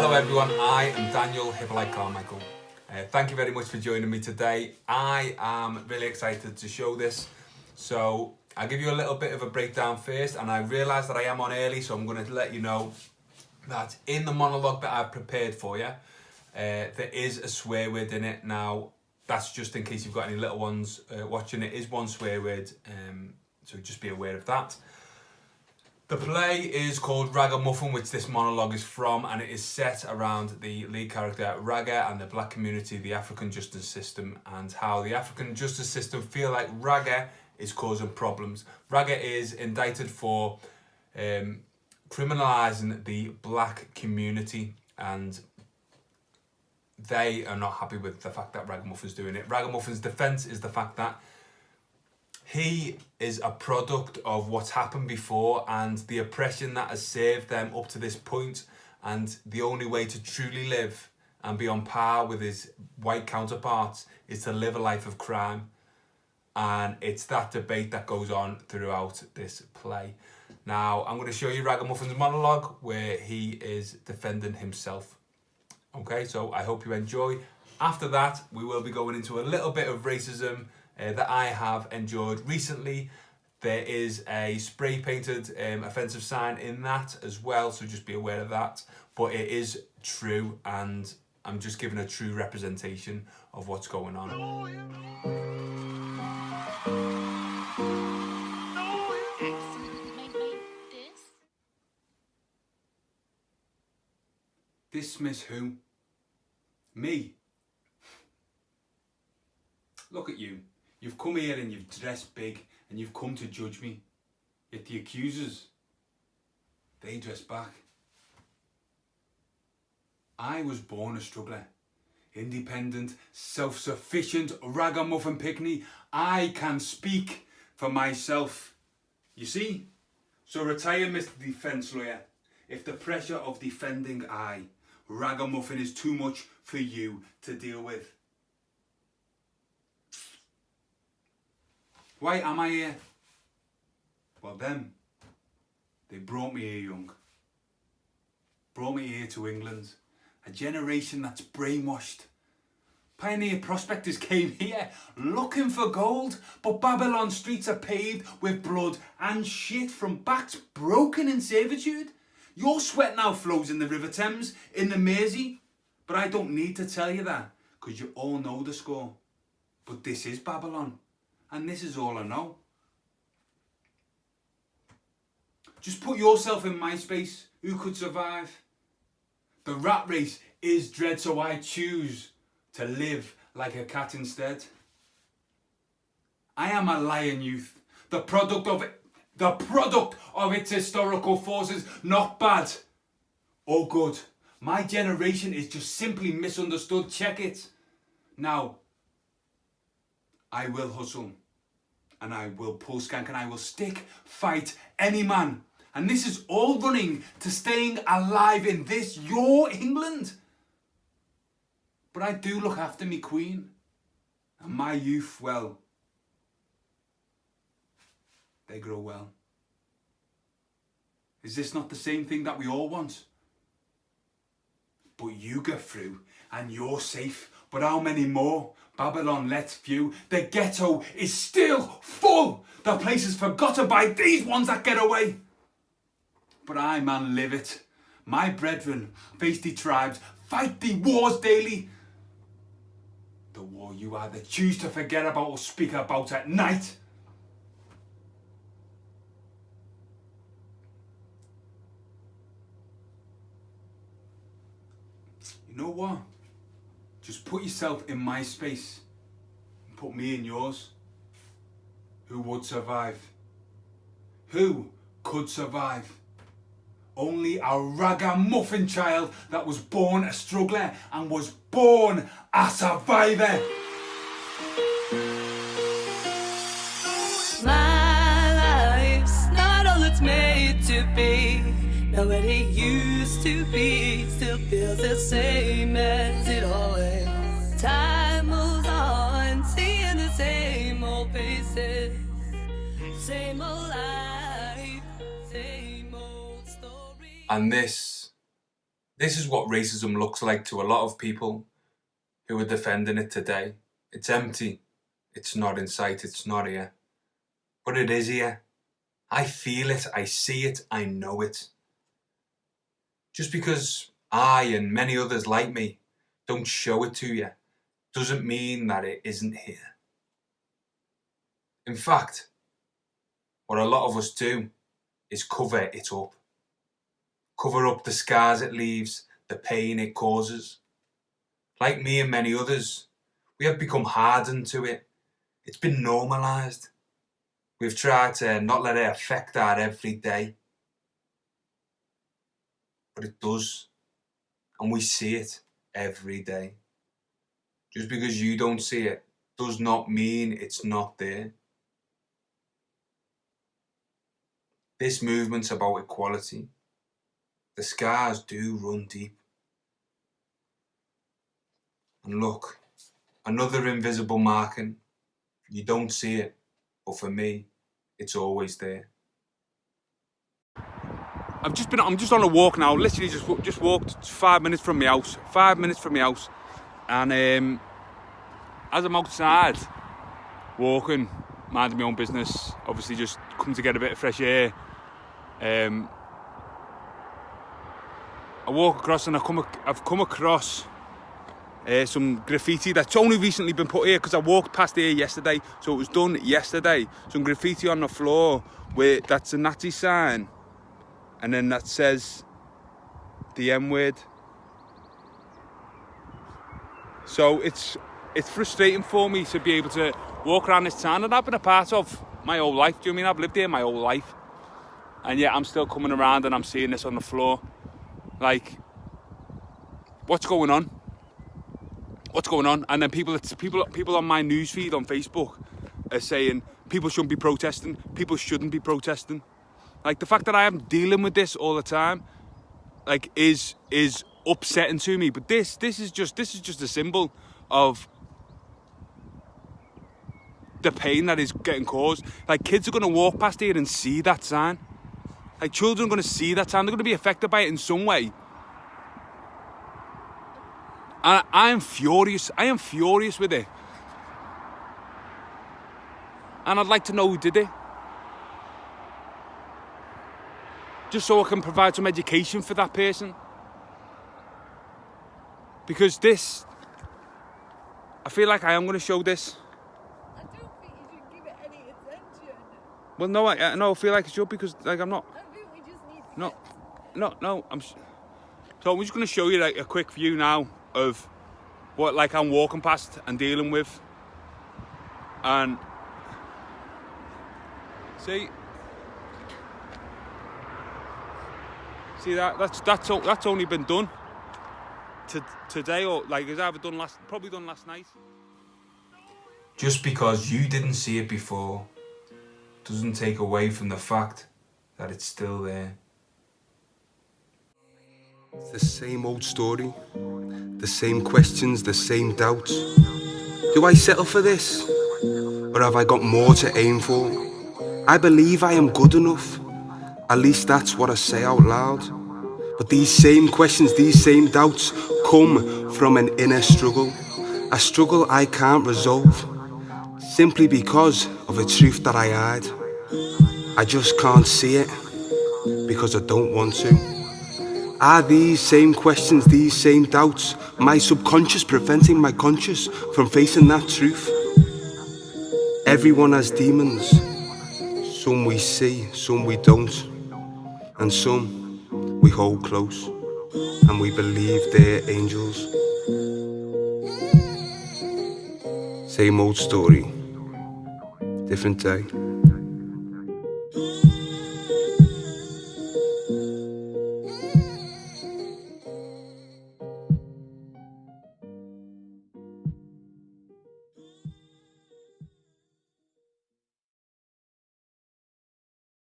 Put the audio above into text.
Hello everyone, I am Daniel Hippolyte Carmichael. Thank you very much for joining me today. I am really excited to show this. So I'll give you a little bit of a breakdown first, and I realise that I am on early, so I'm going to let you know that in the monologue that I've prepared for you, there is a swear word in it. Now, that's just in case you've got any little ones watching. It is one swear word, so just be aware of that. The play is called Ragamuffin, which this monologue is from, and it is set around the lead character Raga and the black community, the African justice system, and how the African justice system feel like Raga is causing problems. Raga is indicted for criminalising the black community, and they are not happy with the fact that Ragamuffin's doing it. Ragamuffin's defence is the fact that he is a product of what's happened before and the oppression that has served them up to this point, and the only way to truly live and be on par with his white counterparts is to live a life of crime. And it's that debate that goes on throughout this play. Now, I'm going to show you Ragamuffin's monologue where he is defending himself. Okay, so I hope you enjoy. After that, we will be going into a little bit of racism that I have endured recently. There is a spray painted offensive sign in that as well, so just be aware of that. But it is true, and I'm just giving a true representation of what's going on. Dismiss who? Me? Look at you. You've come here and you've dressed big and you've come to judge me. Yet the accusers, they dress back. I was born a struggler. Independent, self-sufficient, ragamuffin pickney. I can speak for myself. You see? So retire, Mr. Defence Lawyer. If the pressure of defending Ragamuffin is too much for you to deal with. Why am I here? Well, they brought me here young. Brought me here to England. A generation that's brainwashed. Pioneer prospectors came here looking for gold, but Babylon's streets are paved with blood and shit from backs broken in servitude. Your sweat now flows in the River Thames, in the Mersey, but I don't need to tell you that, because you all know the score. But this is Babylon, and this is all I know. Just put yourself in my space. Who could survive? The rat race is dread, so I choose to live like a cat instead. I am a lion youth, the product of its historical forces, not bad or good. My generation is just simply misunderstood. Check it. Now, I will hustle, and I will pull skank, and I will stick, fight any man. And this is all running to staying alive in this, your England. But I do look after me queen, and my youth, well, they grow well. Is this not the same thing that we all want? But you get through and you're safe. But how many more? Babylon lets few. The ghetto is still full. The place is forgotten by these ones that get away. But I, man, live it. My brethren face the tribes, fight the wars daily. The war you either choose to forget about or speak about at night. You know what? Just put yourself in my space and put me in yours. Who would survive? Who could survive? Only a ragamuffin child that was born a struggler and was born a survivor. My life's not all it's made to be. Not what it used to be. Still feels the same as it always. Time moves on, seeing the same old faces, same old life, same old story. And this This is what racism looks like to a lot of people who are defending it today. It's empty. It's not in sight. It's not here. But it is here. I feel it. I see it. I know it. Just because I and many others like me don't show it to you doesn't mean that it isn't here. In fact, what a lot of us do is cover it up. Cover up the scars it leaves, the pain it causes. Like me and many others, we have become hardened to it. It's been normalised. We've tried to not let it affect our everyday. But it does. And we see it every day. Just because you don't see it does not mean it's not there. This movement's about equality. The scars do run deep. And look, another invisible marking. You don't see it, but for me, it's always there. I'm just on a walk now. Literally just walked 5 minutes from my house. 5 minutes from my house, and as I'm outside walking, minding my own business, obviously just come to get a bit of fresh air. I walk across and I've come across some graffiti that's only recently been put here because I walked past here yesterday, so it was done yesterday. Some graffiti on the floor that's a Nazi sign, and then that says the M word. So it's frustrating for me to be able to walk around this town that I've been a part of my whole life. Do you know what I mean? I've lived here my whole life, and yet I'm still coming around and I'm seeing this on the floor. Like, what's going on? What's going on? And then people on my newsfeed on Facebook are saying people shouldn't be protesting. People shouldn't be protesting. Like, the fact that I am dealing with this all the time, like, is upsetting to me. But this is just a symbol of the pain that is getting caused. Like, kids are going to walk past here and see that sign. Like, children are going to see that sign. They're going to be affected by it in some way. And I am furious. I am furious with it. And I'd like to know who did it. Just so I can provide some education for that person. Because I feel like I am going to show this. I don't think you should give it any attention. Well, no, I feel like it should, because, like, I'm not. I think we just need to No, so I'm just going to show you, like, a quick view now of what, like, I'm walking past and dealing with. And see that's only been done today, or like it's either probably done last night. Just because you didn't see it before doesn't take away from the fact that it's still there. It's the same old story, the same questions, the same doubts. Do I settle for this? Or have I got more to aim for? I believe I am good enough. At least that's what I say out loud. But these same questions, these same doubts come from an inner struggle. A struggle I can't resolve, simply because of a truth that I hide. I just can't see it, because I don't want to. Are these same questions, these same doubts, my subconscious preventing my conscious from facing that truth? Everyone has demons. Some we see, some we don't. And some we hold close, and we believe they're angels. Same old story, different day.